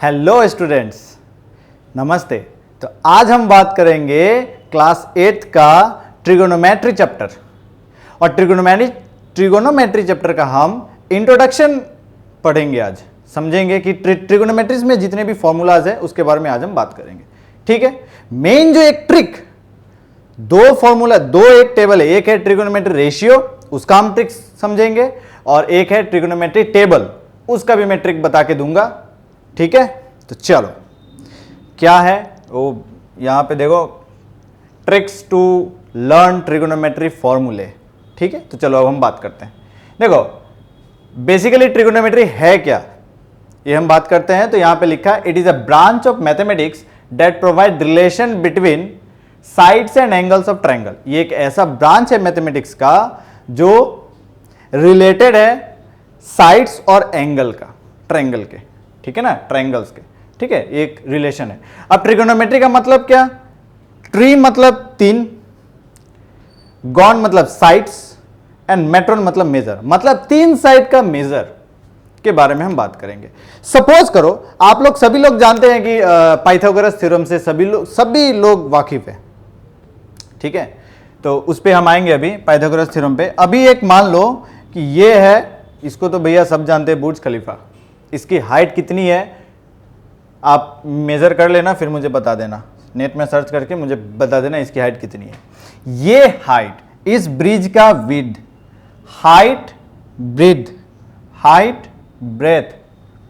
Hello students, नमस्ते। तो आज हम बात करेंगे क्लास 8 का ट्रिगोनोमेट्री चैप्टर। और ट्रिगोनोमेट्री चैप्टर का हम इंट्रोडक्शन पढ़ेंगे। आज समझेंगे कि ट्रिगोनोमेट्रीज में जितने भी फॉर्मूलाज है उसके बारे में आज हम बात करेंगे। ठीक है, मेन जो एक ट्रिक, दो फॉर्मूला, दो एक टेबल है, एक है ट्रिगोनोमेट्री रेशियो, उसका हम ट्रिक समझेंगे, और एक है ट्रिगोनोमेट्री टेबल, उसका भी मैं ट्रिक बता के दूंगा। ठीक है, तो चलो क्या है वो यहां पे देखो, ट्रिक्स टू लर्न ट्रिगोनोमेट्री फॉर्मूले। ठीक है, तो चलो अब हम बात करते हैं। देखो बेसिकली ट्रिगोनोमेट्री है क्या, ये हम बात करते हैं। तो यहां पे लिखा है, it is a branch of mathematics that provide relation between sides and angles of triangle. ये एक ऐसा ब्रांच है मैथमेटिक्स का जो रिलेटेड है साइड्स और एंगल का, ट्रायंगल के। ठीक है ना, ट्रायंगल्स के। ठीक है, एक रिलेशन है। अब ट्रिगोनोमेट्री का मतलब क्या? ट्री मतलब तीन, गॉन मतलब साइड्स, एंड मेट्रोन मतलब मेजर, मतलब तीन साइड का मेजर के बारे में हम बात करेंगे। सपोज करो आप लोग सभी लोग जानते हैं कि पाइथागोरस थ्योरम से सभी लोग वाकिफ है। ठीक है, तो उस पे हम आएंगे अभी, पाइथागोरस थ्योरम पे। अभी एक मान लो कि ये है, इसको तो भैया सब जानते हैं, बुर्ज खलीफा। इसकी हाइट कितनी है आप मेजर कर लेना, फिर मुझे बता देना, नेट में सर्च करके मुझे बता देना इसकी हाइट कितनी है। ये हाइट इस ब्रिज का width, height breadth, height breadth,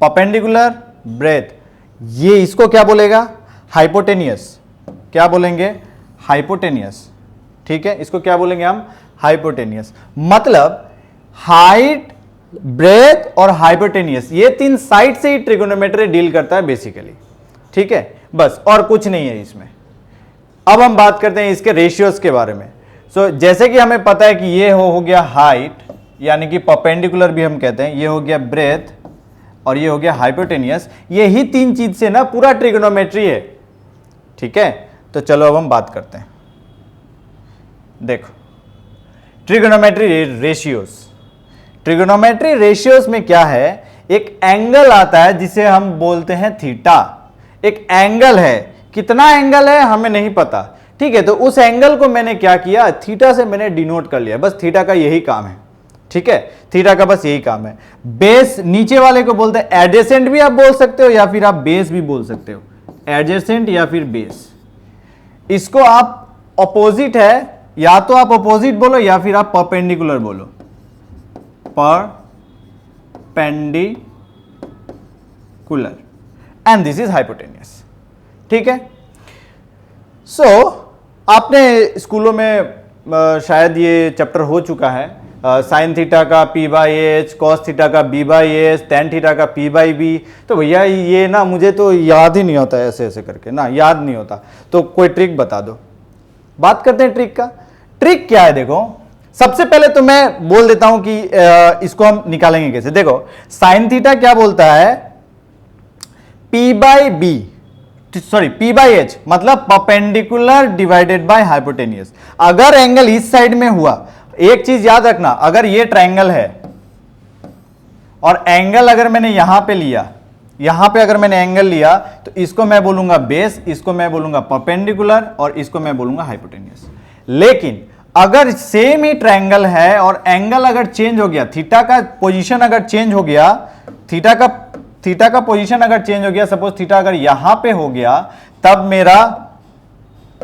perpendicular breadth, ये इसको क्या बोलेगा? हाइपोटेनियस। क्या बोलेंगे? हाइपोटेनियस। ठीक है, इसको क्या बोलेंगे हम? हाइपोटेनियस। मतलब हाइट, ब्रेथ और हाइपोटेनियस, ये तीन साइड से ही ट्रिगोनोमेट्री डील करता है बेसिकली। ठीक है, बस और कुछ नहीं है इसमें। अब हम बात करते हैं इसके रेशियोज के बारे में। जैसे कि हमें पता है कि ये हो गया हाइट, यानी कि परपेंडिकुलर भी हम कहते हैं, ये हो गया ब्रेथ और ये हो गया हाइपोटेनियस। ये ही तीन चीज से ना पूरा ट्रिगोनोमेट्री है। ठीक है, तो चलो अब हम बात करते हैं। देखो ट्रिगोनोमेट्री रेशियोज, ट्रिगोनोमेट्री रेशियोज में क्या है, एक एंगल आता है जिसे हम बोलते हैं थीटा। एक एंगल है, कितना एंगल है हमें नहीं पता। ठीक है, तो उस एंगल को मैंने क्या किया, थीटा से मैंने डिनोट कर लिया। बस थीटा का यही काम है। ठीक है, थीटा का बस यही काम है। बेस नीचे वाले को बोलते हैं एडजेसेंट, भी आप बोल सकते हो या फिर आप बेस भी बोल सकते हो, एडजेसेंट या फिर बेस। इसको आप अपोजिट है, या तो आप अपोजिट बोलो या फिर आप परपेंडिकुलर बोलो, perpendicular, and this is hypotenuse. ठीक है, सो आपने स्कूलों में शायद ये चैप्टर हो चुका है, साइन थीटा का P by H, cos theta का B by H, tan theta का पी बाई बी। तो भैया ये ना मुझे तो याद ही नहीं होता, ऐसे ऐसे करके ना याद नहीं होता। तो कोई ट्रिक बता दो। बात करते हैं ट्रिक का। ट्रिक क्या है? देखो सबसे पहले तो मैं बोल देता हूं कि इसको हम निकालेंगे कैसे। देखो साइन थीटा क्या बोलता है, P by B, sorry P by H, मतलब परपेंडिकुलर डिवाइडेड बाय हाइपोटेनियस। अगर एंगल इस साइड में हुआ, एक चीज याद रखना, अगर ये ट्रायंगल है और एंगल अगर मैंने यहां पे लिया, यहां पे अगर मैंने एंगल लिया, तो इसको मैं बोलूंगा बेस, इसको मैं बोलूंगा परपेंडिकुलर और इसको मैं बोलूंगा हाइपोटेनियस। लेकिन अगर सेम ही ट्रायंगल है और एंगल अगर चेंज हो गया, थीटा का पोजीशन अगर चेंज हो गया, थीटा का पोजीशन अगर चेंज हो गया, सपोज थीटा अगर यहां पे हो गया, तब मेरा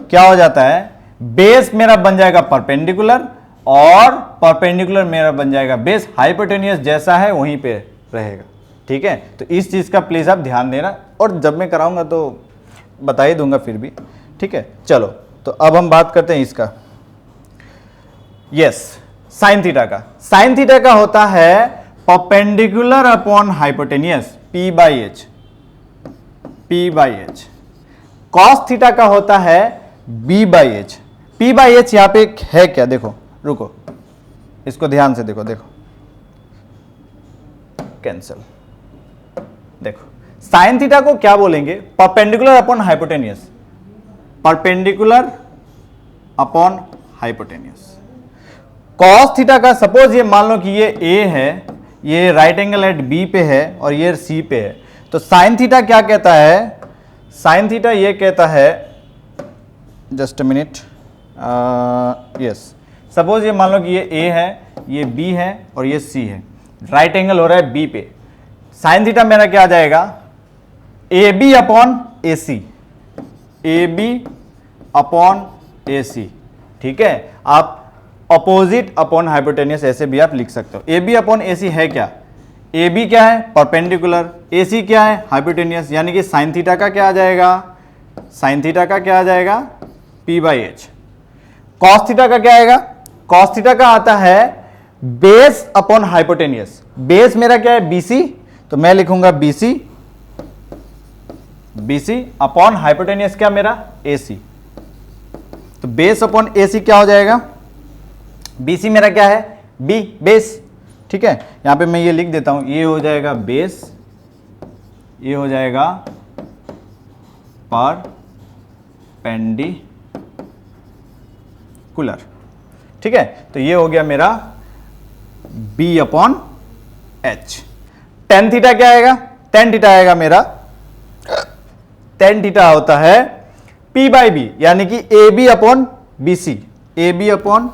क्या हो जाता है, बेस मेरा बन जाएगा परपेंडिकुलर और परपेंडिकुलर मेरा बन जाएगा बेस। हाइपोटेनियस जैसा है वहीं पे रहेगा। ठीक है, तो इस चीज का प्लीज आप ध्यान देना, और जब मैं कराऊंगा तो बता ही दूंगा फिर भी। ठीक है, चलो तो अब हम बात करते हैं इसका। यस, साइन थीटा का। साइन थीटा का होता है perpendicular upon hypotenuse, P by H, P by H. Cos theta का होता है B by H. P by H यहां पे है क्या, देखो रुको, इसको ध्यान से देखो, देखो कैंसल। देखो साइन थीटा को क्या बोलेंगे, perpendicular upon hypotenuse, perpendicular upon hypotenuse. Cos theta का सपोज ये मान लो कि ये ए है, ये राइट एंगल एट बी पे है और ये सी पे है, तो साइन थीटा क्या कहता है, साइन थीटा ये कहता है, just a minute, yes, suppose ये मान लो कि ये ए है, ये बी है और ये सी है, राइट एंगल हो रहा है बी पे, साइन थीटा मेरा क्या आ जाएगा, A B upon A C, A B upon A C, ठीक है। आप अपोजिट अपॉन हाइपोटेनियस ऐसे भी आप लिख सकते हो। ए बी अपॉन ए सी है क्या, ए बी क्या है, परपेंडिकुलर, ए सी क्या है, हाइपोटेनियस, यानी कि साइन थीटा का क्या आ जाएगा, साइन थीटा का क्या आ जाएगा, P by H. Cos theta का क्या आएगा, कॉस थीटा का आता है बेस अपॉन हाइपोटेनियस, बेस मेरा क्या है बीसी, तो मैं लिखूंगा बीसी, बीसी अपॉन हाइपोटेनियस क्या मेरा एसी, तो बेस अपॉन एसी क्या हो जाएगा, बीसी मेरा क्या है बी, बेस, ठीक है। यहां पे मैं ये लिख देता हूं, ये हो जाएगा बेस, ये हो जाएगा परपेंडिकुलर, ठीक है। तो ये हो गया मेरा B upon H. Tan theta क्या आएगा, टेन थीटा आएगा मेरा, टेन थीटा होता है पी बाई बी, यानी कि A B upon B C, A B upon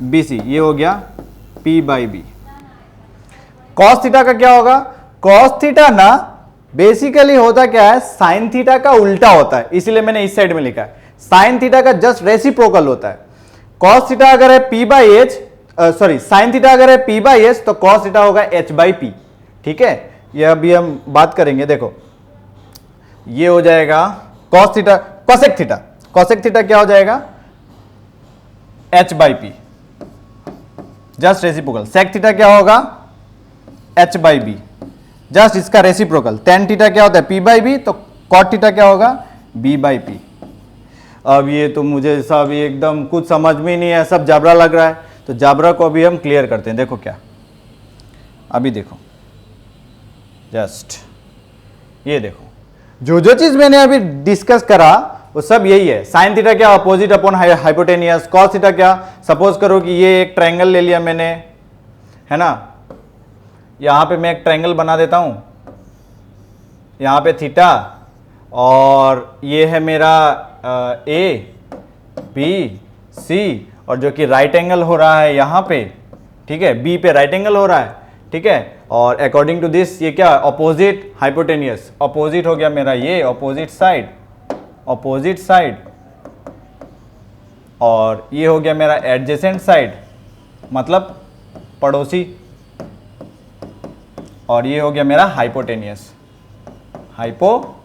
B C, ये हो गया P by B. Cos theta का क्या होगा, कॉस थीटा ना बेसिकली होता क्या है, साइन थीटा का उल्टा होता है, इसीलिए मैंने इस साइड में लिखा है, साइन थीटा का जस्ट रेसिप्रोकल होता है। कॉस थीटा अगर है P by H, sorry sine theta अगर है पी बाई एच तो कॉस थीटा होगा एच बाई पी, ठीक है। ये अभी हम बात करेंगे, देखो ये हो जाएगा cos theta, cosec theta, cosec theta क्या हो जाएगा H by P, just reciprocal. Sec theta क्या होगा एच बाई बी, जस्ट इसका रेसिप्रोकल। टेन थीटा क्या होता है पी बाई बी, तो कॉट थीटा क्या होगा बी बाई पी। अब ये तो मुझे सब एकदम कुछ समझ में नहीं है, सब जाबरा लग रहा है, तो जाबरा को अभी हम क्लियर करते हैं। देखो क्या, अभी देखो जस्ट ये देखो, जो जो चीज मैंने अभी डिस्कस करा वो सब यही है। साइन थीटा क्या opposite upon hypotenuse, cos theta क्या, सपोज करो कि ये एक ट्रायंगल ले लिया मैंने, है ना, यहां पे मैं एक ट्रायंगल बना देता हूं, यहां पे थीटा, और ये है मेरा ए बी सी, और जो कि राइट एंगल हो रहा है यहां पे, ठीक है, बी पे राइट एंगल हो रहा है, ठीक है। और अकॉर्डिंग टू दिस ये क्या अपोजिट हाइपोटेनियस, अपोजिट हो गया मेरा ये अपोजिट साइड, अपोजिट साइड, और ये हो गया मेरा एडजेसेंट साइड, मतलब पड़ोसी, और ये हो गया मेरा हाइपोटेनियस, हाइपोटेनियस,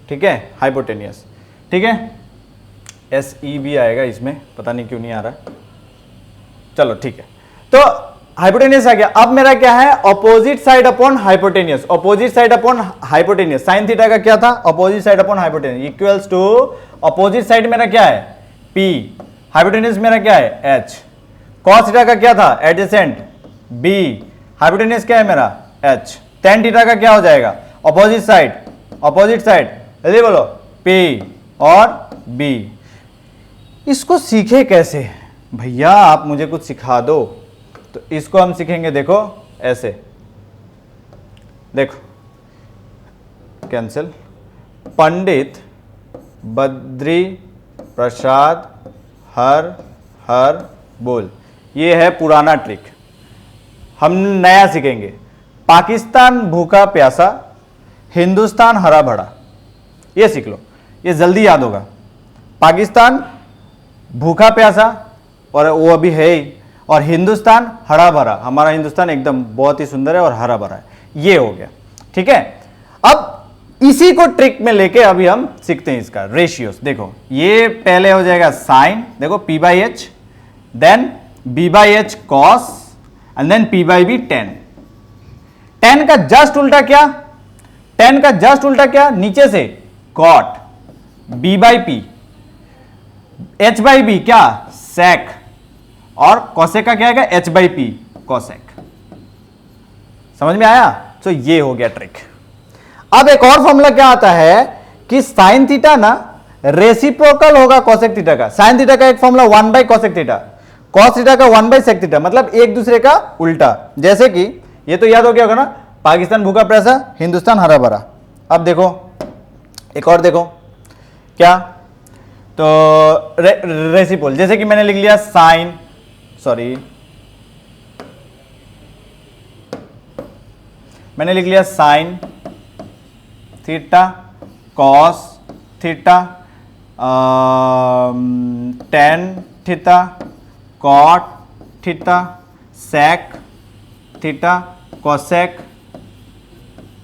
ठीक है, हाइपोटेनियस, ठीक है। एस ई भी आएगा इसमें, पता नहीं क्यों नहीं आ रहा, चलो ठीक है। तो हाइपोटेनियस आ गया। अब मेरा क्या है opposite side upon hypotenuse, opposite side upon hypotenuse, sine theta का क्या था opposite side upon hypotenuse equals to, opposite side मेरा क्या है P, हाइपोटेनियस मेरा क्या है H, कॉस थीटा का क्या था एडजेसेंट B, हाइपोटेनियस क्या है मेरा H, टेन थीटा का क्या हो जाएगा अपोजिट साइड, अपोजिट साइड जल्दी बोलो P और B। इसको सीखे कैसे भैया, आप मुझे कुछ सिखा दो। तो इसको हम सीखेंगे, देखो ऐसे, देखो कैंसिल, पंडित बद्री प्रसाद हर हर बोल, ये है पुराना ट्रिक, हम नया सीखेंगे। पाकिस्तान भूखा प्यासा, हिंदुस्तान हरा भरा, ये सीख लो, ये जल्दी याद होगा। पाकिस्तान भूखा प्यासा, और वो अभी है ही, और हिंदुस्तान हरा भरा, हमारा हिंदुस्तान एकदम बहुत ही सुंदर है और हरा भरा है, ये हो गया, ठीक है। अब इसी को ट्रिक में लेके अभी हम सीखते हैं इसका रेशियोस। देखो ये पहले हो जाएगा साइन, देखो P by H, then B by H cos, and then P by B tan. Tan का जस्ट उल्टा क्या, टेन का जस्ट उल्टा क्या, नीचे से कॉट, B बाई पी, H बाई बी क्या सेक, और कॉसेक का क्या आएगा H बाई पी कॉसेक। समझ में आया? तो ये हो गया ट्रिक। अब एक और फॉर्मूला क्या आता है कि साइन थीटा ना रेसिप्रोकल होगा कॉसेक थीटा का। साइन थीटा का एक formula 1 by cosec theta, cos theta का 1/sec थीटा, मतलब एक दूसरे का उल्टा। जैसे कि ये तो याद हो गया होगा ना, पाकिस्तान भूखा प्यासा, हिंदुस्तान हरा भरा। अब देखो एक और देखो क्या, तो रेसिप्रोकल, जैसे कि मैंने लिख लिया साइन, मैंने लिख लिया sine theta cos theta tan theta cot theta sec theta cosec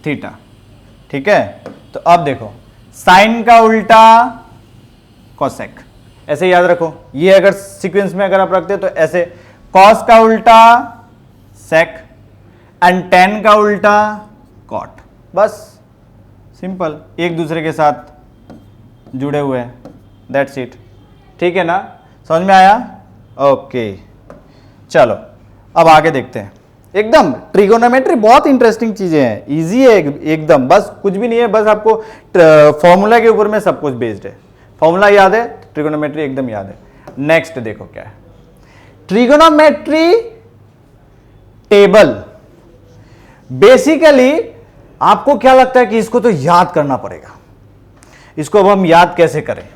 theta. ठीक है, तो अब देखो साइन का उल्टा कोसेक, ऐसे याद रखो। ये अगर सीक्वेंस में अगर आप रखते तो ऐसे, कॉस का उल्टा सेक एंड टेन का उल्टा कॉट, बस सिंपल, एक दूसरे के साथ जुड़े हुए हैं, दैट्स इट। ठीक है ना, समझ में आया? ओके, चलो अब आगे देखते हैं। एकदम ट्रिगोनोमेट्री बहुत इंटरेस्टिंग चीजें हैं, इजी है एकदम, बस कुछ भी नहीं है, बस आपको फॉर्मूला के ऊपर में सब कुछ बेस्ड है। फॉर्मूला याद है, ट्रिगोनोमेट्री एकदम याद है। नेक्स्ट देखो क्या है, ट्रिगोनोमेट्री टेबल। बेसिकली आपको क्या लगता है कि इसको तो याद करना पड़ेगा, इसको अब हम याद कैसे करें?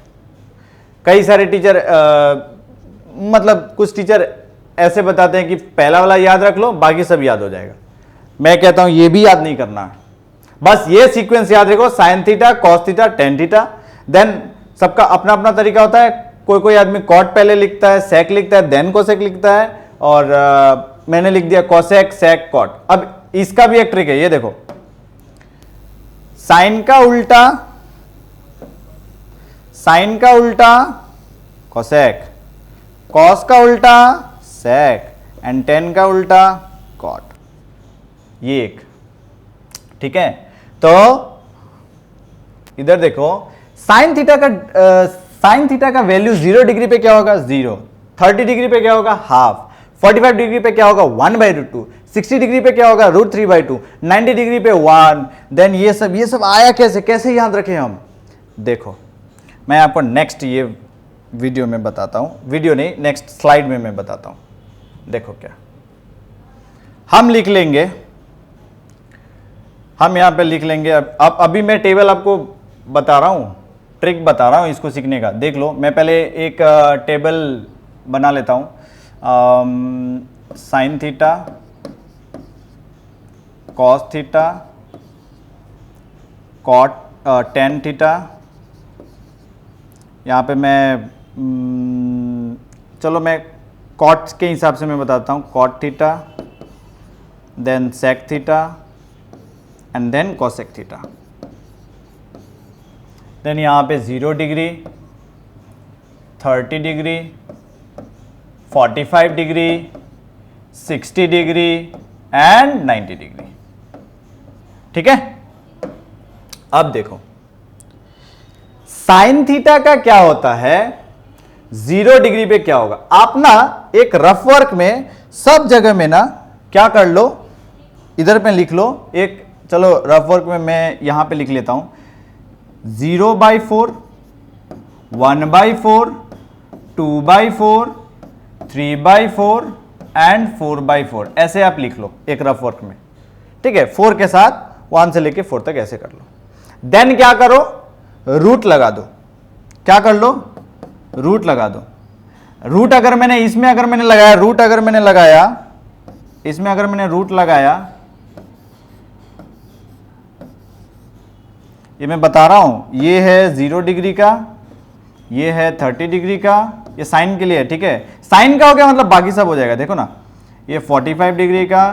कई सारे टीचर मतलब कुछ टीचर ऐसे बताते हैं कि पहला वाला याद रख लो, बाकी सब याद हो जाएगा। मैं कहता हूं ये भी याद नहीं करना है, बस ये सीक्वेंस याद रखो, sine theta cos theta tan theta. Then सबका अपना अपना तरीका होता है, कोई कोई आदमी कॉट पहले लिखता है, सेक लिखता है, देन कोसेक लिखता है, और मैंने लिख दिया कोसेक सेक कॉट। अब इसका भी एक ट्रिक है, ये देखो, साइन का उल्टा कोसेक, कॉस का उल्टा सेक एंड टेन का उल्टा कॉट, ये एक। ठीक है, तो इधर देखो, साइन थीटा का वैल्यू 0 डिग्री पे क्या होगा? 0। 30 डिग्री पे क्या होगा? हाफ। 45 डिग्री पे क्या होगा? 1/√2। 60 डिग्री पे क्या होगा? √3/2। 90 डिग्री पे 1। देन ये सब आया कैसे याद रखें हम? देखो मैं आपको नेक्स्ट ये वीडियो में बताता हूं, वीडियो नहीं, नेक्स्ट स्लाइड में मैं बताता हूं। देखो क्या हम लिख लेंगे, हम यहां पे लिख लेंगे। अब अभी मैं टेबल आपको बता रहा हूं, ट्रिक बता रहा हूं इसको सीखने का। देख लो, मैं पहले एक टेबल बना लेता हूं। Sine theta cos theta cot tan theta, यहाँ पे मैं चलो मैं कॉट के हिसाब से मैं बताता हूँ, cot theta then sec theta and then cosec theta. Then यहाँ पे 0 degree, 30 degree, 45 degree, 60 degree and 90 degree. ठीक है, अब देखो साइन थीटा का क्या होता है, 0 डिग्री पे क्या होगा? आप ना एक रफ वर्क में सब जगह में ना क्या कर लो, इधर पे लिख लो एक, चलो रफ वर्क में मैं यहां पे लिख लेता हूं 0/4, 1/4, 2/4, 3/4 एंड 4/4, ऐसे आप लिख लो एक रफ वर्क में। ठीक है, 4 के साथ 1 से लेके 4 तक ऐसे कर लो। देन क्या करो, रूट लगा दो। क्या कर लो, रूट लगा दो। रूट अगर मैंने इसमें अगर मैंने लगाया, रूट अगर मैंने लगाया, इसमें अगर मैंने रूट लगाया, ये मैं बता रहा हूं, ये है 0 डिग्री का, ये है 30 डिग्री का, ये साइन के लिए है। ठीक है, साइन का हो गया मतलब बाकी सब हो जाएगा। देखो ना, ये 45 डिग्री का,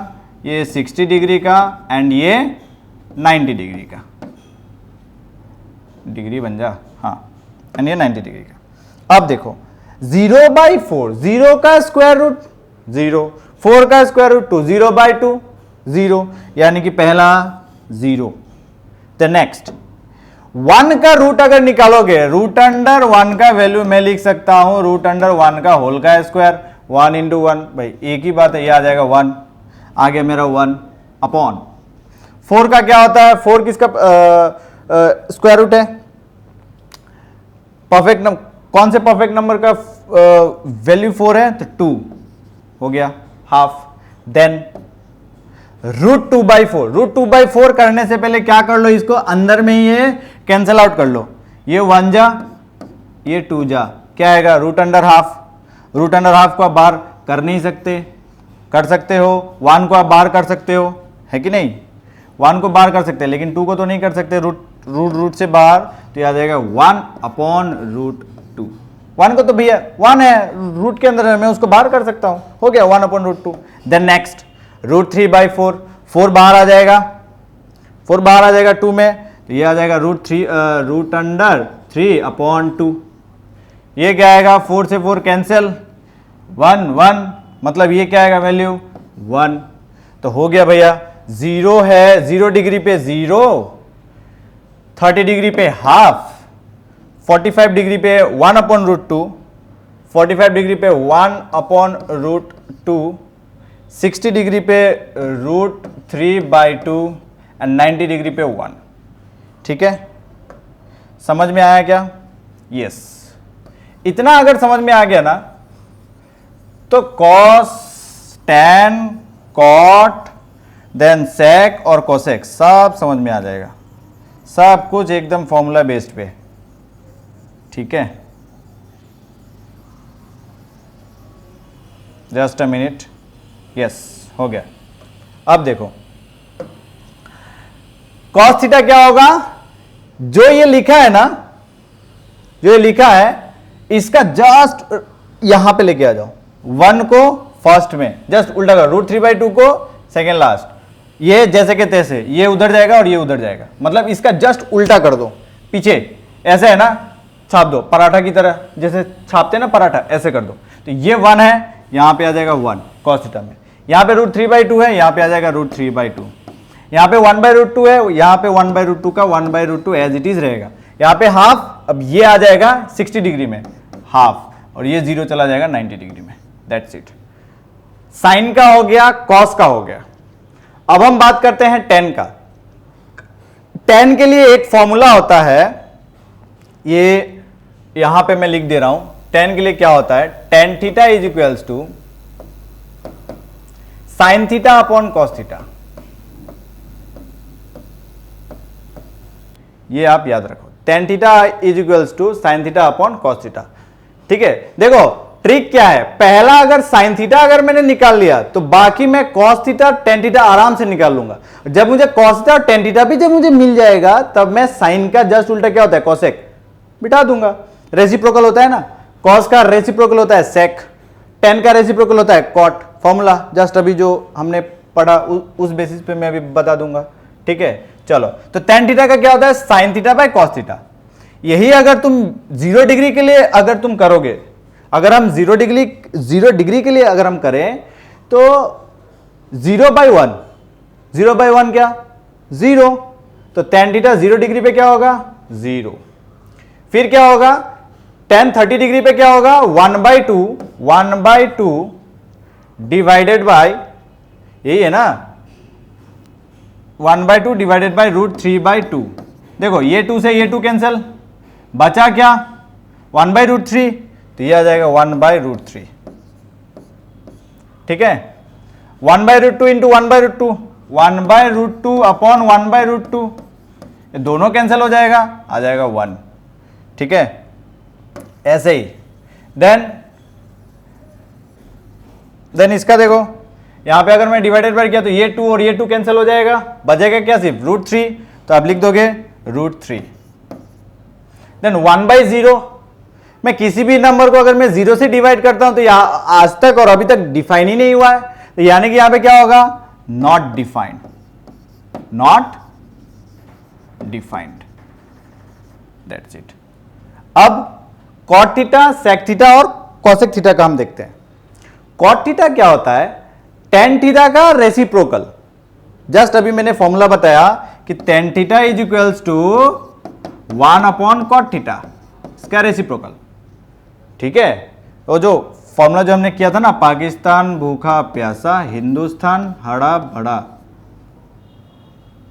ये 60 डिग्री का एंड ये 90 डिग्री का, डिग्री बन जा, हाँ, एंड ये 90 डिग्री का। अब देखो 0/4, 0 का स्क्वायर रूट 0, 4 का स्क्वायर रूट 2, 0/2 0, यानी कि पहला 0। द नेक्स्ट 1 का रूट अगर निकालोगे, रूट अंडर 1 का वैल्यू मैं लिख सकता हूं रूट अंडर 1 का होल का स्क्वायर, 1 × 1, भाई एक ही बात है, ये आ जाएगा 1, आ गया मेरा 1 अपॉन 4 का क्या होता है, 4 किसका स्क्वायर रूट है? परफेक्ट नंबर, कौन से परफेक्ट नंबर का वैल्यू 4 है तो 2 हो गया हाफ। देन √2/4, √2/4 करने से पहले क्या कर लो, इसको अंदर में ही ये कैंसिल आउट कर लो, ये 1 जा ये 2 जा, क्या आएगा √अंडर हाफ। √अंडर हाफ को आप बाहर कर नहीं सकते, कर सकते हो 1 को आप बाहर कर सकते हो, है कि नहीं, 1 को बाहर कर सकते हैं लेकिन 2 को तो नहीं कर सकते, रूट से बाहर, तो याद आएगा 1/√2। 1 को तो भैया 1 है रूट के अंदर है, मैं उसको बाहर कर सकता हूं, हो गया 1/√2। देन नेक्स्ट √3/4, 4 बाहर आ जाएगा, 4 बाहर आ जाएगा 2 में, तो ये आ जाएगा √3/2। ये क्या आएगा, 4 से 4 कैंसिल, 1 1, मतलब ये क्या आएगा वैल्यू 1। तो हो गया भैया, 0 है 0 डिग्री पे 0, 30 डिग्री पे हाफ, 45 डिग्री पे 1/√2, 45 डिग्री पे 1/√2, 60 डिग्री पे √3/2 एंड 90 डिग्री पे 1। ठीक है, समझ में आया क्या? यस। इतना अगर समझ में आ गया ना तो cos, tan, cot, then seg और कोसेक सब समझ में आ जाएगा, सब कुछ एकदम फॉर्मूला बेस्ड पे। ठीक है, जस्ट अ मिनट। यस, हो गया। अब देखो कॉस थीटा क्या होगा, जो ये लिखा है ना, जो ये लिखा है इसका जस्ट यहां पे लेके आ जाओ, 1 को फर्स्ट में जस्ट उल्टा करो, √3/2 को सेकेंड लास्ट, ये जैसे के तैसे, ये उधर जाएगा और ये उधर जाएगा, मतलब इसका जस्ट उल्टा कर दो, पीछे ऐसे है ना, छाप दो पराठा की तरह, जैसे छापते हैं ना पराठा, ऐसे कर दो। तो ये 1 है, यहां पे आ जाएगा 1 कॉस थीटा में, यहां पे √3/2 है, यहां पे आ जाएगा √3/2, यहां पे 1/√2 है, यहां पे 1/√2 का 1/√2 एज इट इज रहेगा, यहां पे हाफ, अब ये आ जाएगा 60 डिग्री में हाफ, और ये 0 चला जाएगा 90 डिग्री में। That's it. साइन का हो गया, कॉस का हो गया। अब हम बात करते हैं टेन का। टेन के लिए एक फॉर्मूला होता है, ये यहां पे मैं लिख दे रहा हूं। टेन के लिए क्या होता है, tan theta is equals to sine theta upon cos theta. ये आप याद रखो, tan theta is equals to sine theta upon cos theta. ठीक है, देखो ट्रिक क्या है, पहला अगर साइन थीटा अगर मैंने निकाल लिया तो बाकी मैं कॉस थीटा टेन थीटा आराम से निकाल लूंगा। जब मुझे कॉस थीटा और टेन थीटा भी जब मुझे मिल जाएगा, तब मैं साइन का जस्ट उल्टा क्या होता है, कोसेक, बिठा दूंगा। रेसिप्रोकल होता है ना, कॉस का रेसिप्रोकल होता है सेक, टेन का रेसिप्रोकल होता है कॉट। फॉर्मूला जस्ट अभी जो हमने पढ़ा उस बेसिस पे मैं अभी बता दूंगा। ठीक है, चलो, तो टेन थीटा का क्या होता है, sine theta by cos theta. यही अगर तुम 0 डिग्री के लिए अगर तुम करोगे, अगर हम 0 डिग्री के लिए अगर हम करें तो 0/1, 0/1 क्या 0, तो tan थीटा 0 डिग्री पे क्या होगा 0। फिर क्या होगा, tan 30 डिग्री पे क्या होगा 1/2 डिवाइडेड बाय, यही है ना, 1/2 डिवाइडेड बाय √3/2। देखो ये 2 से ये 2 कैंसिल, बचा क्या 1/√3, तो ये आ जाएगा 1/√3। ठीक है, 1/√2 इंटू 1/√2, 1/√2 अपॉन 1/√2, ये दोनों कैंसिल हो जाएगा, आ जाएगा 1। ठीक है, ऐसे ही देन इसका देखो, यहां पे अगर मैं डिवाइडेड बाय किया तो ये 2 और ये 2 कैंसिल हो जाएगा, बचेगा क्या सिर्फ √3, तो आप लिख दोगे √3। देन 1/0, मैं किसी भी नंबर को अगर मैं 0 से डिवाइड करता हूं तो यहां आज तक और अभी तक डिफाइन ही नहीं हुआ है, तो यानी कि यहां पे क्या होगा, not defined, not defined. That's it. अब कॉट थीटा, सेक थीटा और कोसेक थीटा का हम देखते हैं। कॉट थीटा क्या होता है, टेन थीटा का रेसिप्रोकल। जस्ट अभी मैंने फॉर्मूला बताया कि tan theta is equals to 1/cot theta, इसका रेसिप्रोकल। ठीक है, तो जो फॉर्मूला जो हमने किया था ना, पाकिस्तान भूखा प्यासा, हिंदुस्तान हड़ा भड़ा,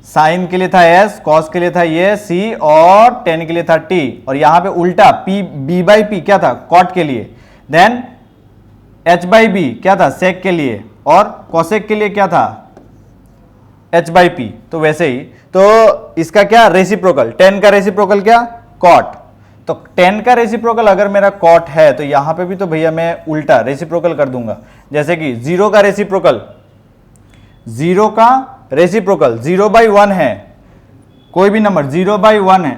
साइन के लिए था S, कॉस के लिए था ये C और टेन के लिए था T, और यहां पे उल्टा P B/P क्या था, कॉट के लिए। देन h बाई बी क्या था, सेक के लिए, और कोसेक के लिए क्या था, h बाई पी। तो वैसे ही तो इसका क्या रेसिप्रोकल, tan का रेसिप्रोकल क्या, cot। तो tan का रेसिप्रोकल अगर मेरा cot है तो यहां पे भी तो भैया मैं उल्टा रेसिप्रोकल कर दूंगा। जैसे कि 0 का रेसिप्रोकल, 0 का रेसिप्रोकल 0/1 है, कोई भी नंबर 0/1 है,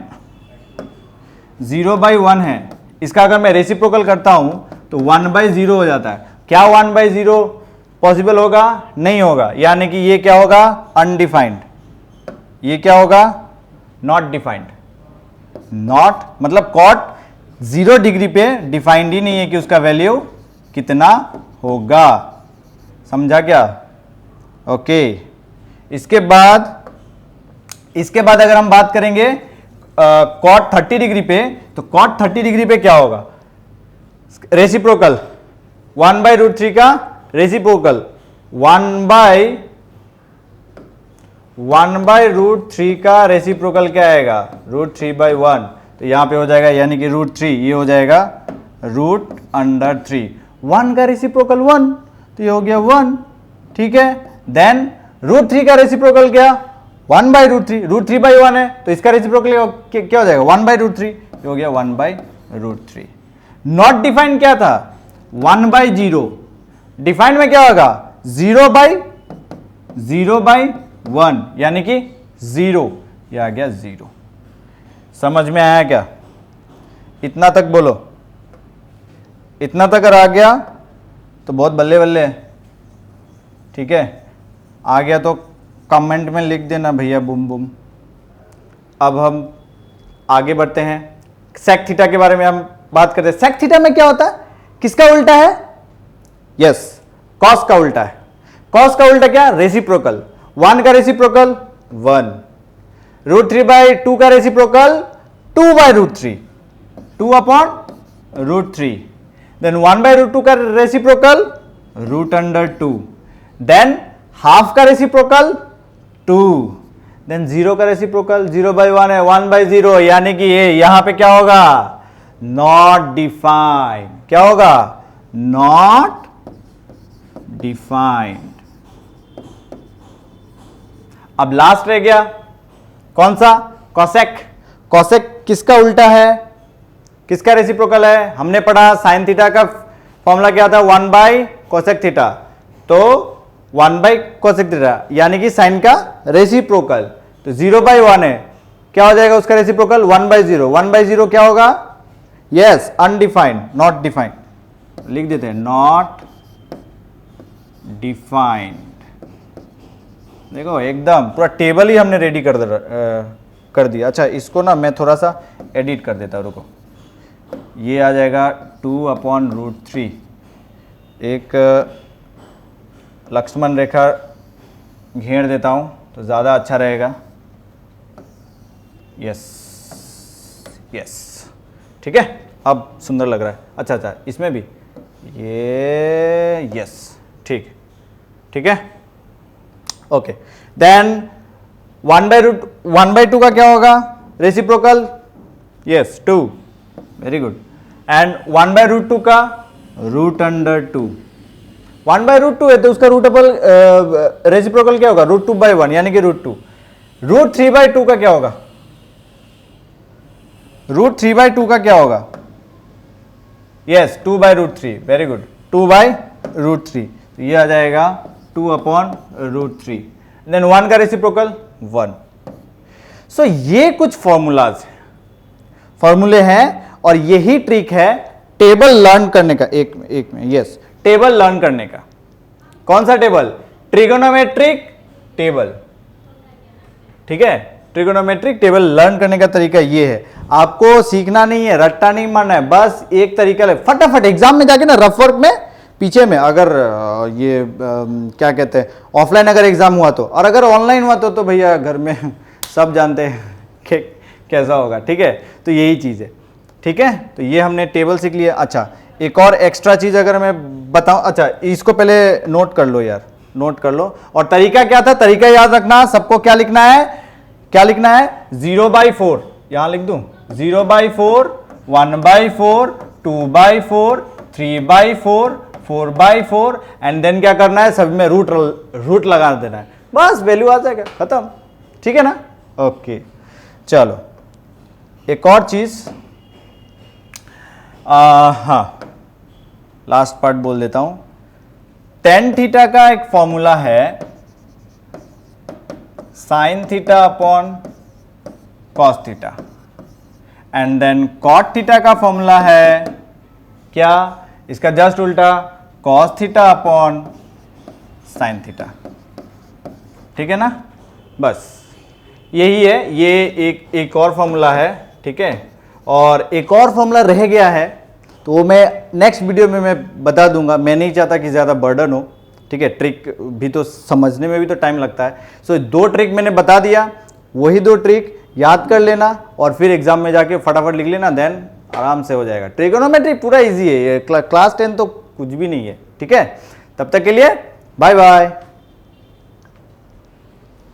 0/1 है, इसका अगर मैं रेसिप्रोकल करता हूं तो 1/0 हो जाता है। क्या 1/0 पॉसिबल होगा, नहीं होगा, यानी कि ये क्या होगा, अनडिफाइंड। ये क्या होगा, नॉट डिफाइंड। नॉट मतलब कॉट 0 डिग्री पे डिफाइंड ही नहीं है कि उसका वैल्यू कितना होगा। समझा क्या, ओके। इसके बाद अगर हम बात करेंगे कॉट 30 डिग्री पे, तो कॉट 30 डिग्री पे क्या होगा, रेसिप्रोकल 1/√3 का रेसिप्रोकल 1/√3 का रेसिप्रोकल क्या आएगा, √3/1। तो यहां पे हो जाएगा यानी कि √3, ये हो जाएगा √3। 1 का रेसिप्रोकल 1, तो ये हो गया 1, ठीक है। देन √3 का रेसिप्रोकल क्या, 1/√3, √3/1 है, तो इसका रेसिप्रोकल क्या हो जाएगा, 1/√3, ये हो गया 1/√3। नॉट डिफाइंड क्या था, 1/0। डिफाइंड में क्या होगा, 0/1, यानी कि 0, ये आ गया 0। समझ में आया क्या, इतना तक बोलो, इतना तक अगर आ गया तो बहुत बल्ले बल्ले, ठीक है। आ गया तो कमेंट में लिख देना भैया, बुम बुम। अब हम आगे बढ़ते हैं, सेक थीटा के बारे में हम बात करते हैं। सेक थीटा में क्या होता है, किसका उल्टा है, यस, कॉस का उल्टा है। कॉस का उल्टा क्या, रेसिप्रोकल। 1 का रेसिप्रोकल 1, √3/2 का रेसिप्रोकल 2/√3, 2/√3। देन 1/√2 का रेसिप्रोकल √2। देन हाफ का रेसिप्रोकल 2। देन 0 का रेसिप्रोकल 0/1 है, 1/0, यानी कि ये यहां पे क्या होगा, नॉट डिफाइंड। क्या होगा, नॉट डिफाइंड। अब लास्ट रह गया कौन सा, कॉसेक। कॉसेक किसका उल्टा है, किसका रेसिप्रोकल है, हमने पढ़ा साइन थीटा का फॉर्मूला क्या था, 1/कोसेक थीटा। तो 1/कोसेक थीटा यानी कि साइन का रेसिप्रोकल, तो 0/1 है, क्या हो जाएगा उसका रेसिप्रोकल, 1/0। 1/0 क्या होगा, यस, अनडिफाइंड, नॉट डिफाइंड, लिख देते हैं नॉट डिफाइंड। देखो एकदम पूरा टेबल ही हमने रेडी कर दिया। अच्छा, इसको ना मैं थोड़ा सा एडिट कर देता हूँ, रुको। ये आ जाएगा 2/√3, एक लक्ष्मण रेखा घेर देता हूँ तो ज़्यादा अच्छा रहेगा। यस यस, ठीक है, अब सुंदर लग रहा है। अच्छा, इसमें भी ये, यस, ठीक है, ओके। देन 1/2 का क्या होगा, reciprocal, yes, 2, very good. And 1/√2 का √2। 1/√2 है तो उसका रेसिप्रोकल क्या होगा, √2/1, यानी कि √2। √3/2 का क्या होगा, √3/2 का क्या होगा, यस, 2/√3, वेरी गुड, 2/√3। तो ये आ जाएगा 2/√3। देन 1 का रेसिप्रोकल 1। सो ये कुछ फॉर्मूले हैं और यही ट्रिक है टेबल लर्न करने का। एक में यस, टेबल लर्न करने का। कौन सा टेबल, ट्रिगोनोमेट्रिक टेबल, ठीक है। ट्रिगोनोमेट्रिक टेबल लर्न करने का तरीका ये है, आपको सीखना नहीं है, रट्टा नहीं मारना है, बस एक तरीका है, फटाफट एग्जाम में जाके ना रफ वर्क में पीछे में, अगर ये क्या कहते हैं ऑफलाइन अगर एग्जाम हुआ तो, और अगर ऑनलाइन हुआ तो भैया घर में सब जानते हैं कि कैसा होगा, ठीक है। तो यही चीज़ है, ठीक है। तो ये हमने टेबल सीख लिया। अच्छा, एक और एक्स्ट्रा चीज़ अगर मैं बताऊं, अच्छा इसको पहले नोट कर लो यार, नोट कर लो। और तरीका क्या था, तरीका याद रखना, सबको क्या लिखना है, 0/4, यहां लिख दूं, 0/4, 1/4, 2/4, 3/4, 4/4 एंड देन क्या करना है, सभी में रूट लगा देना है, बस वैल्यू आ जाएगा, खत्म। ठीक है ना? ओके चलो एक और चीज, हाँ लास्ट पार्ट बोल देता हूं। tan थीटा का एक फॉर्मूला है sin theta upon cos theta and then cot theta का फॉर्मूला है क्या, इसका जस्ट उल्टा cos theta upon sin theta. ठीक है ना? बस यही है, ये एक और फॉर्मूला है। ठीक है, और एक और फॉर्मूला रह गया है तो वो मैं नेक्स्ट वीडियो में मैं बता दूंगा, मैं नहीं चाहता कि ज़्यादा बर्डन हो। ठीक है, ट्रिक भी तो समझने में भी तो टाइम लगता है। सो 2 ट्रिक मैंने बता दिया, वही 2 ट्रिक याद कर लेना और फिर एग्जाम में जाके फटाफट लिख लेना, देन आराम से हो जाएगा। ट्रिगोनोमेट्री पूरा इजी है, ये क्लास 10 तो कुछ भी नहीं है। ठीक है, तब तक के लिए बाय बाय।